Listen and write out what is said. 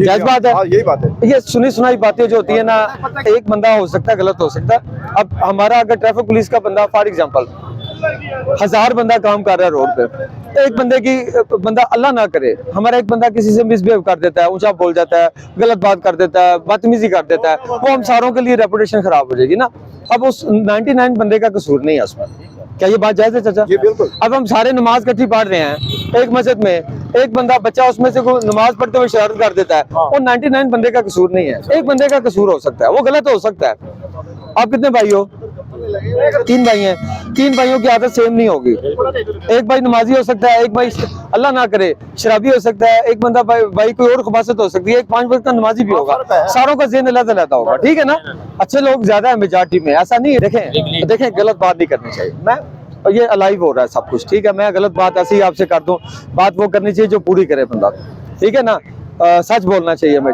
जायज बात है। यही बात है। ये सुनी सुनाई बातें जो होती है ना, एक बंदा हो सकता है गलत हो सकता है। अब हमारा अगर ट्रैफिक पुलिस का बंदा फॉर एग्जांपल 1000 बंदा काम कर रहा है रोड पे, एक बंदा अल्लाह ना करे हमारा एक बंदा किसी से मिसबिहेव कर देता है, ऊंचा बोल जाता है, गलत बात कर देता है, बदतमीजी कर देता है, वो हम सारों के लिए रेपुटेशन खराब हो जाएगी ना। अब उस 99 बंदे का कसूर नहीं है उसमें। क्या ये बात जायज है चाचा? ये बिल्कुल। अब हम सारे नमाज इकट्ठी पढ़ रहे हैं एक मस्जिद में, एक बंदा बच्चा उसमें से कोई नमाज पढ़ते हुए शरारत कर देता है, वो 99 बंदे का कसूर नहीं है, एक बंदे का कसूर हो सकता है, वो गलत हो सकता है। आप कितने भाई हो? 3 भाई हैं। 3 भाइयों की आदत सेम नहीं होगी। एक भाई नमाजी हो सकता है, एक भाई अल्लाह ना करे शराबी हो सकता है, एक बंदा भाई कोई और खबासत हो सकती है, एक 5 वक्त का नमाजी भी होगा, सारों का ज़हन अलग-अलग होगा, ठीक है ना। अच्छे लोग ज्यादा है मेजॉरिटी में, ऐसा नहीं है। देखें गलत बात नहीं करनी चाहिए। मैं ये अलाइव हो रहा है सब कुछ, ठीक है, मैं गलत बात ऐसे ही आपसे कर दूं, बात वो करनी चाहिए जो पूरी करे बंदा, ठीक है ना। सच बोलना चाहिए हमेशा।